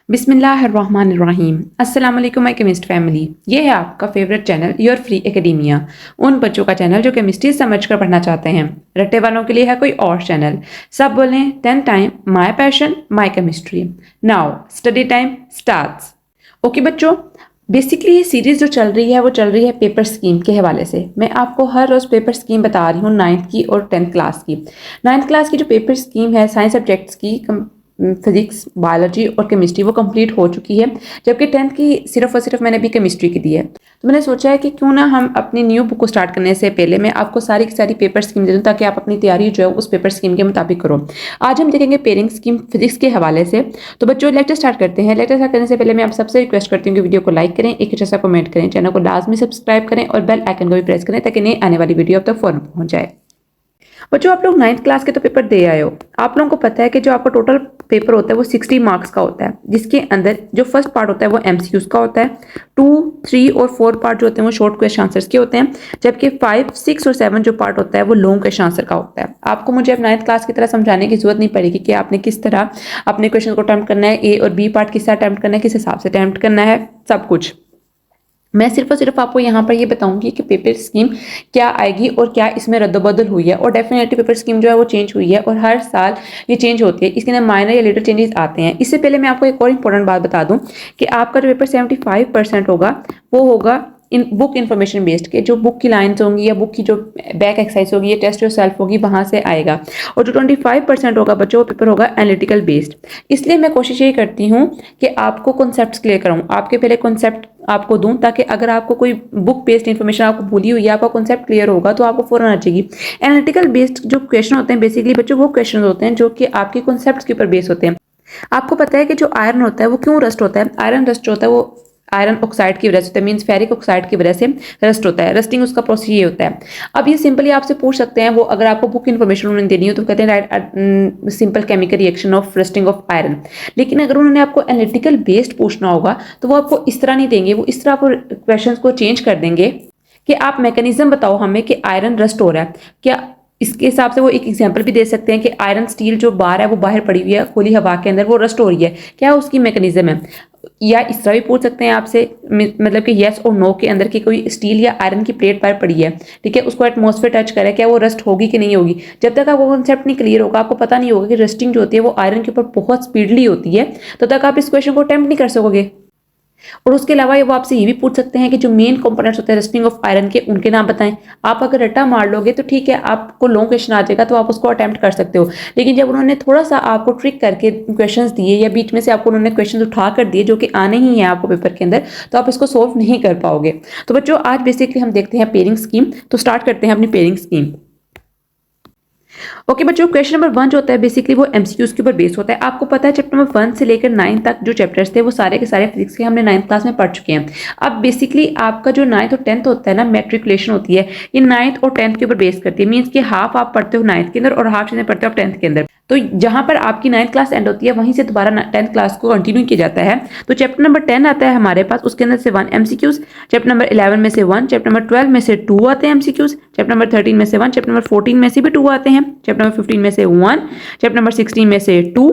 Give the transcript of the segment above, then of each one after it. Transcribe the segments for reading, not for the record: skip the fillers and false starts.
बिस्मिल्लाहिर्रहमानिर्रहीम। अस्सलाम वालेकुम माय केमिस्ट फैमिली। ये है आपका favourite channel your free academia. उन बच्चों का चैनल जो केमिस्ट्री समझकर पढ़ना चाहते हैं। रट्टे वालों के लिए है कोई और चैनल। सब बोलें 10 time my passion my chemistry. Now study time starts. Okay बच्चों, बेसिकली ये सीरीज जो चल रही है वो चल रही है पेपर स्कीम के हवाले से। मैं आपको हर रोज़ पेपर स्कीम बता रही हूँ 9th की और 10th क्लास की। 9th क्लास की जो पेपर स्कीम है साइंस सब्जेक्ट्स की फिजिक्स, बायोलॉजी और केमिस्ट्री वो कंप्लीट हो चुकी है, जबकि 10th की सिर्फ और सिर्फ मैंने अभी केमिस्ट्री की दी है। तो मैंने सोचा है कि क्यों ना हम अपनी न्यू बुक को स्टार्ट करने से पहले मैं आपको सारी की सारी पेपर स्कीम दे दूँ ताकि आप अपनी तैयारी जो है उस पेपर स्कीम के मुताबिक करो। आज हम देखेंगे पेयरिंग स्कीम फिजिक्स के हवाले से। तो बच्चों लेक्चर स्टार्ट करते हैं। लेक्चर स्टार्ट करने से पहले मैं आप सबसे रिक्वेस्ट करती हूँ कि वीडियो को लाइक करें, एक अच्छा सा कमेंट करें, चैनल को लाजमी सब्सक्राइब करें और बेल आइकन को भी प्रेस करें ताकि नई आने वाली वीडियो अब तक फौरन पहुंच जाए। बच्चों आप लोग 9th क्लास के तो पेपर दे आए हो। आप लोगों को पता है कि जो आपका टोटल पेपर होता है वो 60 मार्क्स का होता है, जिसके अंदर जो फर्स्ट पार्ट होता है वो एमसीक्यूज का होता है। 2, 3 और 4 पार्ट जो होते हैं वो शॉर्ट क्वेश्चन आंसर्स के होते हैं, जबकि 5, 6 और 7 जो पार्ट होता है वो लॉन्ग क्वेश्चन आंसर का होता है। आपको मुझे अब 9th क्लास की तरह समझाने की जरूरत नहीं पड़ेगी कि आपने किस तरह अपने क्वेश्चन को अटेम्प्ट करना है, ए और बी पार्ट किस तरह अटेम्प्ट करना है, किस हिसाब से अटेम्प्ट करना है, सब कुछ मैं सिर्फ और सिर्फ आपको यहाँ पर ये बताऊंगी कि पेपर स्कीम क्या आएगी और क्या इसमें रद्दबदल हुई है। और डेफिनेटली पेपर स्कीम जो है वो चेंज हुई है और हर साल ये चेंज होती है। इसके अंदर माइनर या लिटिल चेंजेस आते हैं। इससे पहले मैं आपको एक और इंपॉर्टेंट बात बता दूं कि आपका जो पेपर 75% होगा वो होगा इन बुक इन्फॉर्मेशन बेस्ड के। जो बुक की लाइन्स होंगी या बुक की जो बैक एक्सरसाइज होगी या टेस्ट योर सेल्फ होगी वहां से आएगा। और जो 25% होगा बच्चों वो पेपर होगा एनालिटिकल बेस्ड। इसलिए मैं कोशिश ये करती हूँ कि आपको कॉन्सेप्ट्स क्लियर कराऊँ, आपके पहले कॉन्सेप्ट आपको दूं, ताकि अगर आपको कोई बुक बेस्ड इन्फॉर्मेशन आपको भूली हुई है, आपका कॉन्सेप्ट क्लियर होगा तो आपको फौरन आ जाएगी। एनालिटिकल बेस्ड जो क्वेश्चन होते हैं बेसिकली बच्चों वो क्वेश्चन होते हैं जो कि आपके कॉन्सेप्ट्स के ऊपर बेस होते हैं। आपको पता है कि जो आयरन होता है वो क्यों रस्ट होता है? आयरन रस्ट होता है वो आयरन ऑक्साइड की वजह से होता है, मीन्स फेरिक ऑक्साइड की वजह से रस्ट होता है। रस्टिंग उसका प्रोसेस ये होता है। अब ये सिंपली आपसे पूछ सकते हैं, वो अगर आपको बुक इन्फॉर्मेशन उन्होंने देनी हो तो कहते हैं right simple chemical reaction of rusting of iron. लेकिन अगर उन्होंने आपको एनालिटिकल बेस्ड पूछना होगा तो वो आपको इस तरह नहीं देंगे, वो इस तरह आपको क्वेश्चन को चेंज कर देंगे कि आप मैकेनिज्म बताओ हमें कि आयरन रस्ट हो रहा है क्या। इसके हिसाब से वो एक एग्जांपल भी दे सकते हैं कि आयरन स्टील जो बार है वो बाहर पड़ी हुई है खुली हवा के अंदर, वो रस्ट हो रही है, क्या उसकी मैकेनिज्म है। या इस तरह भी पूछ सकते हैं आपसे, मतलब कि यस और नो के अंदर की कोई स्टील या आयरन की प्लेट बाहर पड़ी है, ठीक है, उसको एटमॉस्फेयर टच करे, क्या वो रस्ट होगी कि नहीं होगी। जब तक आपको कॉन्सेप्ट नहीं क्लियर होगा, आपको पता नहीं होगा कि रस्टिंग जो होती है वो आयरन के ऊपर बहुत स्पीडली होती है, तब तक आप इस क्वेश्चन को अटेम्प्ट नहीं कर सकोगे। और उसके अलावा वो आपसे ये भी पूछ सकते हैं कि जो मेन कंपोनेंट्स होते हैं रस्टिंग ऑफ आयरन के, उनके नाम बताएं। आप अगर रट्टा मार लोगे तो ठीक है, आपको लॉन्ग क्वेश्चन आ जाएगा तो आप उसको अटेम्प्ट कर सकते हो। लेकिन जब उन्होंने थोड़ा सा आपको ट्रिक करके क्वेश्चंस दिए या बीच में से आपको उन्होंने क्वेश्चंस उठा कर दिए जो कि आने ही है आपको पेपर के अंदर, तो आप इसको सोल्व नहीं कर पाओगे। तो बच्चों आज बेसिकली हम देखते हैं पेयरिंग स्कीम। तो स्टार्ट करते हैं अपनी पेयरिंग स्कीम। ओके बच्चों, क्वेश्चन नंबर 1 जो होता है बेसिकली वो एमसीक्यूज के ऊपर बेस होता है। आपको पता है चैप्टर नंबर 1 से लेकर 9 तक जो चैप्टर्स थे वो सारे के सारे फिजिक्स के हमने 9th क्लास में पढ़ चुके हैं। अब बेसिकली आपका जो 9th और 10th होता है ना, मैट्रिकुलेशन होती है, ये 9th और 10th के ऊपर बेस करती है। मीन्स कि हाफ आप पढ़ते हो 9th के अंदर और हाफ चीजें पढ़ते हो 10th के अंदर। तो जहां पर आपकी 9th क्लास एंड होती है वहीं से दोबारा 10th क्लास को कंटिन्यू किया जाता है। तो चैप्टर नंबर 10 आता है हमारे पास, उसके अंदर से 1 एमसीक्यूज, चैप्टर नंबर 11 में से 1, चैप्टर नंबर 12 में से 2 आते हैं एमसीक्यूज, चैप्टर नंबर 13 में से 1, चैप्टर नंबर 14 में से भी 2 आते हैं, चैप्टर नंबर 15 में से 1, चैप्टर नंबर 16 में से 2,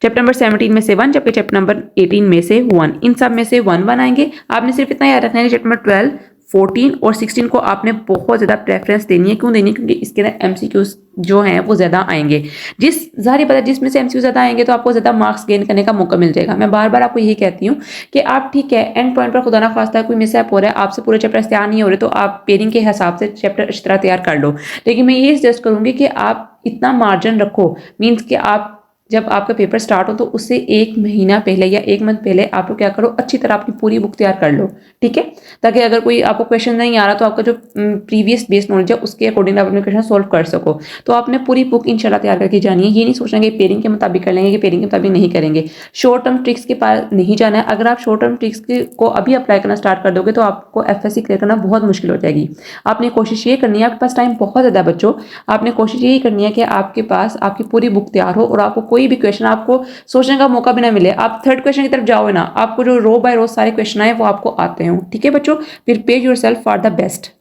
चैप्टर नंबर 17 में से 1, जबकि चैप्टर नंबर 18 में से 1। इन सब में से 1 आएंगे। आपने सिर्फ इतना याद रखना है कि चैप्टर नंबर 12, 14 और 16 को आपने बहुत ज़्यादा प्रेफरेंस देनी है। क्यों देनी है? क्योंकि इसके अंदर एमसीक्यूज जो हैं वो ज़्यादा आएंगे। जाहिर बात है जिसमें से एमसीक्यू ज़्यादा आएंगे तो आपको ज़्यादा मार्क्स गेन करने का मौका मिल जाएगा। मैं बार बार आपको यही कहती हूँ कि आप ठीक है एंड पॉइंट पर खुदा ना खास्ता कोई मिसअप हो रहा है, आपसे पूरे चैप्टर तैयार नहीं हो रहे, तो आप पेयरिंग के हिसाब से चैप्टर इस तरह तैयार कर लो। लेकिन मैं ये सजेस्ट करूँगी कि आप इतना मार्जिन रखो, मीन्स कि आप जब आपका पेपर स्टार्ट हो तो उससे 1 महीना पहले या 1 मंथ पहले आप लोग क्या करो, अच्छी तरह अपनी पूरी बुक तैयार कर लो, ठीक है, ताकि अगर कोई आपको क्वेश्चन नहीं आ रहा तो आपका जो प्रीवियस बेस नॉलेज है उसके अकॉर्डिंग आप अपने क्वेश्चन सोल्व कर सको। तो आपने पूरी बुक इंशाल्लाह तैयार करके जानी है। ये नहीं सोचना कि पेयरिंग के मुताबिक कर लेंगे, कि पेयरिंग के मुताबिक नहीं करेंगे। शॉर्ट टर्म ट्रिक्स के पास नहीं जाना है। अगर आप शॉर्ट टर्म ट्रिक्स को अभी अप्लाई करना स्टार्ट कर दोगे तो आपको एफएससी क्लियर करना बहुत मुश्किल हो जाएगी। आपने कोशिश ये करनी है, आपके पास टाइम बहुत ज़्यादा बच्चों, आपने कोशिश यही करनी है कि आपके पास आपकी पूरी बुक तैयार हो और आपको कोई भी क्वेश्चन आपको सोचने का मौका भी ना मिले। आप थर्ड क्वेश्चन की तरफ जाओ ना, आपको जो रो बाय रो सारे क्वेश्चन आए वो आपको आते हो, ठीक है बच्चों। Prepare yourself for the best.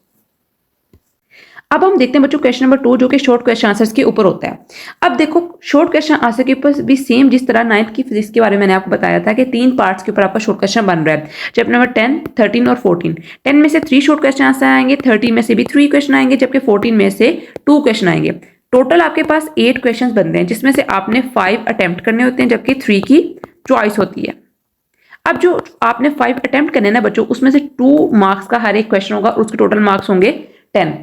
अब हम देखते हैं बच्चों क्वेश्चन नंबर 2 जो कि शॉर्ट क्वेश्चन आंसर्स के ऊपर होता है। अब देखो शॉर्ट क्वेश्चन आंसर के ऊपर भी सेम जिस तरह 9th की फिजिक्स के बारे में मैंने आपको बताया था कि 3 पार्ट्स के ऊपर आपका शॉर्ट क्वेश्चन बन रहा है, चैप्टर नंबर 10, 13 और 14। 10 में से 3 शॉर्ट क्वेश्चन आंसर आएंगे, 13 में से भी 3 क्वेश्चन आएंगे, जबकि 14 में से 2 क्वेश्चन आएंगे। टोटल आपके पास 8 क्वेश्चन बनते हैं, जिसमें से आपने 5 अटेम्प्ट करने होते हैं, जबकि 3 की चॉइस होती है। अब जो आपने 5 अटेम्प्ट करने ना बच्चों, उसमें से 2 मार्क्स का हर एक क्वेश्चन होगा और उसके टोटल मार्क्स होंगे 10।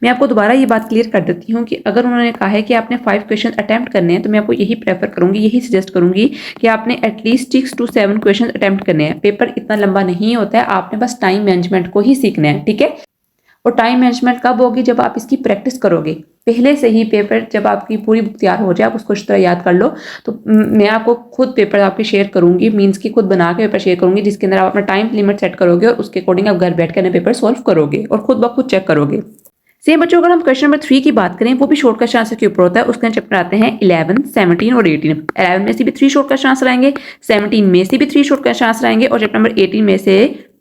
मैं आपको दोबारा ये बात क्लियर कर देती हूँ कि अगर उन्होंने कहा है कि आपने 5 क्वेश्चन अटेम्प्ट करने हैं, तो मैं आपको यही प्रेफर करूंगी, यही सजेस्ट करूंगी कि आपने एटलीस्ट 6 to 7 क्वेश्चन अटेम्प्ट करने हैं। पेपर इतना लंबा नहीं होता है, आपने बस टाइम मैनेजमेंट को ही सीखना है, ठीक है। और टाइम मैनेजमेंट कब होगी? जब आप इसकी प्रैक्टिस करोगे। पहले से ही पेपर जब आपकी पूरी बुक तैयार हो जाए, आप उसको इस तरह याद कर लो। तो मैं आपको खुद पेपर आपके शेयर करूंगी, मीन्स की खुद बना के पेपर शेयर करूंगी, जिसके अंदर आप अपना टाइम लिमिट सेट करोगे और उसके अकॉर्डिंग आप घर बैठ कर पेपर सॉल्व करोगे और खुद ब खुद चेक करोगे। सेम बच्चों, अगर हम क्वेश्चन नंबर 3 की बात करें, वो भी शॉर्ट क्वेश्चन आंसर के ऊपर होता है। उसके चैप्टर आते हैं 11, 17 और 18। 11 में से भी 3 शॉर्ट क्वेश्चन आंसर आएंगे, 17 में से भी 3 शॉर्ट क्वेश्चन आंसर आएंगे और चैप्टर नंबर 18 में से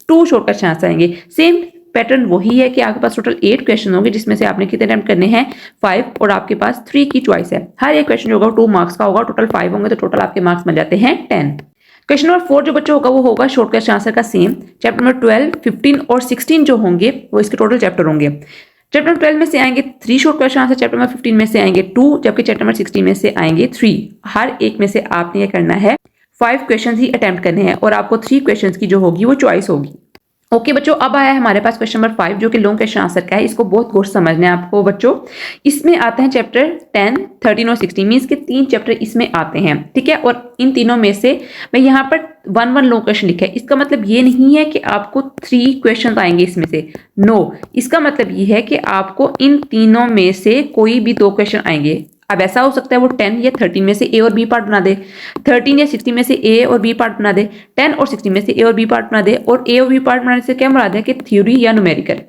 2 शॉर्ट क्वेश्चन आंसर आएंगे। सेम पैटर्न वही है कि आपके पास टोटल 8 क्वेश्चन होंगे, जिसमें से आपने कितने अटेम्प्ट करने हैं? 5, और आपके पास 3 की चॉइस है। हर एक क्वेश्चन जो होगा 2 मार्क्स का होगा, टोटल 5 होंगे, तो टोटल आपके मार्क्स बन जाते हैं 10। क्वेश्चन नंबर 4 जो बच्चा होगा वो होगा शॉर्ट क्वेश्चन आंसर का सेम। चैप्टर नंबर 12, 15 और 16 जो होंगे वो इसके टोटल चैप्टर होंगे। चैप्टर नंबर 12 में से आएंगे 3 short question answer, chapter number 15 में से आएंगे 2, जबकि चैप्टर नंबर 16 में से आएंगे 3। हर एक में से आपने ये करना है 5 क्वेश्चन ही अटेम्प्ट करने हैं और आपको 3 क्वेश्चन की जो होगी वो चॉइस होगी। ओके बच्चों, अब आया है हमारे पास क्वेश्चन नंबर 5 जो कि लॉन्ग क्वेश्चन आंसर का है। इसको बहुत गौर से समझना है आपको बच्चों। इसमें आते हैं चैप्टर 10, 13 और 16, मीन्स के 3 चैप्टर इसमें आते हैं, ठीक है। और इन तीनों में से मैं यहाँ पर 1 लॉन्ग क्वेश्चन लिखा है। इसका मतलब ये नहीं है कि आपको 3 क्वेश्चन आएंगे इसमें से, नो। इसका मतलब ये है कि आपको इन तीनों में से कोई भी 2 क्वेश्चन आएंगे। अब ऐसा हो सकता है वो 10 या 13 में से ए और बी पार्ट बना दे, 13 या 16 में से ए और बी पार्ट बना दे, 10 और 16 में से ए और बी पार्ट बना दे। और ए और बी पार्ट बनाने से क्या मुराद है कि थ्योरी या न्यूमेरिकल।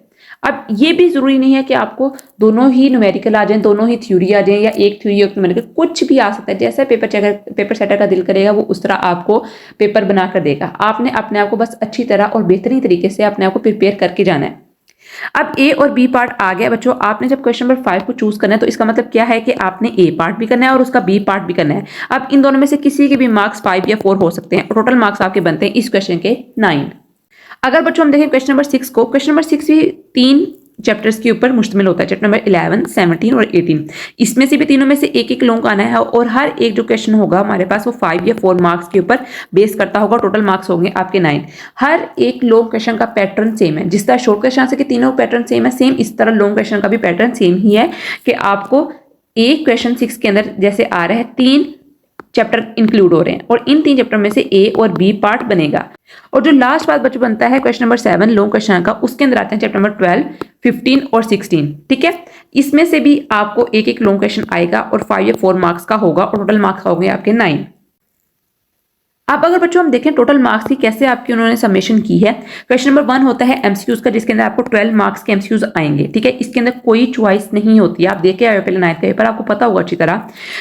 अब ये भी जरूरी नहीं है कि आपको दोनों ही न्यूमेरिकल आ जाए, दोनों ही थ्योरी आ जाए, या एक थ्योरी एक न्यूमेरिकल, कुछ भी आ सकता है। जैसा पेपर सेटर का दिल करेगा वो उस तरह आपको पेपर बना कर देगा। आपने अपने आप को बस अच्छी तरह और बेहतरीन तरीके से अपने आप को प्रिपेयर करके जाना है। अब ए और बी पार्ट आ गया बच्चों। आपने जब क्वेश्चन नंबर 5 को चूज करना है, तो इसका मतलब क्या है कि आपने ए पार्ट भी करना है और उसका बी पार्ट भी करना है। अब इन दोनों में से किसी के भी मार्क्स 5 या 4 हो सकते हैं और टोटल मार्क्स आपके बनते हैं इस क्वेश्चन के 9। अगर बच्चों हम देखें क्वेश्चन नंबर 6 को, क्वेश्चन नंबर 6 भी 3 चैप्टर्स के ऊपर मुश्तमिल होता है, चैप्टर नंबर 11, 17 और 18। इसमें से भी तीनों में से एक लॉन्ग आना है और हर एक जो क्वेश्चन होगा हमारे पास वो 5 या 4 मार्क्स के ऊपर बेस करता होगा। टोटल मार्क्स होंगे आपके 9। हर एक लॉन्ग क्वेश्चन का पैटर्न सेम है। जिस तरह शॉर्ट क्वेश्चन आंसर के तीनों पैटर्न सेम है, सेम इस तरह लॉन्ग क्वेश्चन का भी पैटर्न सेम ही है कि आपको एक क्वेश्चन 6 के अंदर जैसे आ रहा है 3 चैप्टर इंक्लूड हो रहे हैं और इन 3 चैप्टर में से ए और बी पार्ट बनेगा। और जो लास्ट बात बच्चों बनता है क्वेश्चन नंबर 7 लॉन्ग क्वेश्चन का, उसके अंदर आते हैं चैप्टर नंबर 12, 15 और 16, ठीक है। इसमें से भी आपको एक लॉन्ग क्वेश्चन आएगा और 5 या 4 मार्क्स का होगा और टोटल मार्क्स होंगे आपके 9। अब अगर बच्चों हम देखें टोटल मार्क्स की कैसे आपकी उन्होंने समेशन की है। क्वेश्चन नंबर 1 होता है एमसीक्यूज का, जिसके अंदर आपको 12 मार्क्स के एमसीक्यूज आएंगे, ठीक है। इसके अंदर कोई चॉइस नहीं होती है। आप देखे आए हो पहले 9th का पेपर, आपको पता होगा अच्छी तरह।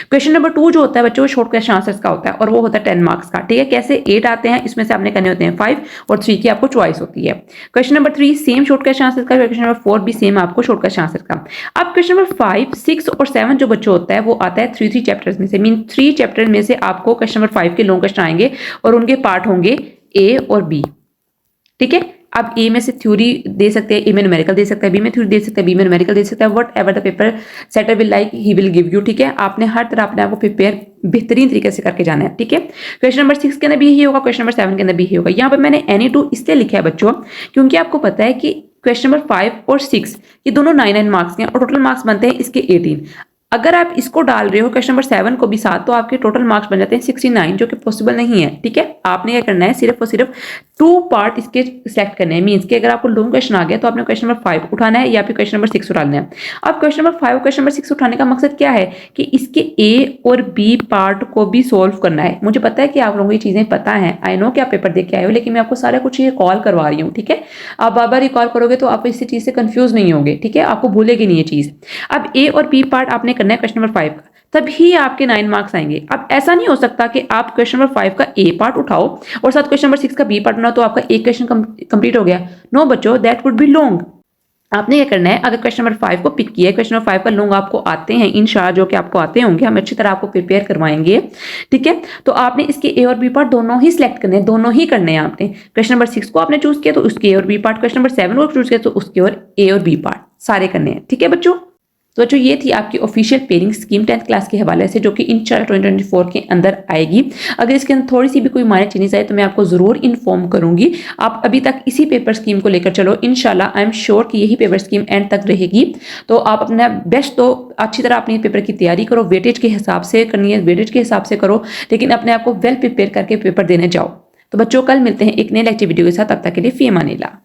क्वेश्चन नंबर 2 जो होता है बच्चों, वो शॉर्ट क्वेश्चन आंसर्स का होता है और वो होता है 10 मार्क्स का, ठीक है। कैसे 8 आते हैं, इसमें से आपने करने होते हैं 5 और 3 की आपको चॉइस होती है। Question number 3 same short question answer का, क्वेश्चन नंबर 4 भी सेम आपको शॉर्ट क्वेश्चन आंसर का। अब क्वेश्चन नंबर 5, 6 और 7 जो बच्चों होता है वो आता है 3 चैप्टर्स में से, मीन 3 चैप्टर में से आपको क्वेश्चन नंबर 5 के लॉन्ग क्वेश्चन आएंगे और उनके पार्ट होंगे ए और बी, ठीक है। अब ए में से थ्योरी दे सकते हैं, ए में न्यूमेरिकल दे सकता है, बी में थ्योरी दे सकता है, बी में न्यूमेरिकल दे सकता है। What ever the paper setter will like he will give you, ठीक है। आपने हर तरह अपने आप को प्रिपेयर बेहतरीन तरीके से करके जाना है, ठीक है। क्वेश्चन नंबर 6 के अंदर भी यही होगा, क्वेश्चन नंबर 7 के अंदर भी यही होगा। यहाँ पर मैंने एनी 2 इसलिए लिखा है बच्चों क्योंकि आपको पता है कि क्वेश्चन नंबर 5 और 6 ये दोनों 9 मार्क्स के हैं और टोटल मार्क्स बनते हैं इसके 18। अगर आप इसको डाल रहे हो क्वेश्चन नंबर 7 को भी साथ, तो आपके टोटल मार्क्स बन जाते हैं 69, जो कि पॉसिबल नहीं है, ठीक है। आपने क्या करना है, सिर्फ और सिर्फ 2 पार्ट इसके सिलेक्ट करने हैं। मीन्स कि अगर आपको लॉन्ग क्वेश्चन आ गया तो आपने क्वेश्चन नंबर 5 उठाना है या फिर क्वेश्चन नंबर 6 उठाना है। अब क्वेश्चन नंबर 5 और क्वेश्चन नंबर 6 उठाने का मकसद क्या है कि इसके ए और बी पार्ट को भी सोल्व करना है। मुझे पता है कि आप लोगों को ये चीजें पता है, आई नो कि आप पेपर देख के आए हो, लेकिन मैं आपको सारा कुछ ये कॉल करवा रही हूँ, ठीक है। आप बार बार रिकॉल करोगे तो आप इसी चीज से कंफ्यूज नहीं होगे, ठीक है। आपको भूलेगी नहीं ये चीज। अब ए और बी पार्ट आपने करना है क्वेश्चन नंबर 5 का, तभी आपके 9 मार्क्स आएंगे। अब ऐसा नहीं हो सकता कि आप क्वेश्चन नंबर 5 का ए पार्ट उठाओ और साथ क्वेश्चन नंबर 6 का बी पार्ट बनाओ तो आपका एक क्वेश्चन कंप्लीट हो गया। नो बच्चों, दैट वुड बी लॉन्ग। आपने क्या करना है, अगर क्वेश्चन नंबर 5 को पिक किया है, क्वेश्चन नंबर 5 का लॉन्ग आपको आते हैं इंशाल्लाह, जो कि आपको आते होंगे, हम अच्छी तरह आपको प्रिपेयर करवाएंगे, ठीक है। तो आपने इसके ए और बी पार्ट दोनों ही सिलेक्ट करने हैं, दोनों ही करने हैं आपने। क्वेश्चन नंबर 6 को आपने चूज किया तो उसके ए और बी पार्ट, क्वेश्चन नंबर 7 को चूज किया तो उसके और ए और बी पार्ट सारे करने हैं, ठीक है बच्चों। तो बच्चों ये थी आपकी official pairing scheme 10th class के हवाले से, जो कि इंशाल्लाह 2024 के अंदर आएगी। अगर इसके अंदर थोड़ी सी भी कोई माइनर चेंजेस आए तो मैं आपको ज़रूर इन्फॉर्म करूंगी। आप अभी तक इसी पेपर स्कीम को लेकर चलो, इंशाल्लाह आई एम श्योर कि यही पेपर स्कीम एंड तक रहेगी। तो आप अपना बेस्ट तो अच्छी तरह अपनी पेपर की तैयारी करो, वेटेज के हिसाब से करनी है, वेटेज के हिसाब से करो, लेकिन अपने आप को वेल प्रिपेयर करके पेपर देने जाओ। तो बच्चों कल मिलते हैं एक नए लेक्चर वीडियो के साथ, तब तक के लिए फी अमानिल्लाह।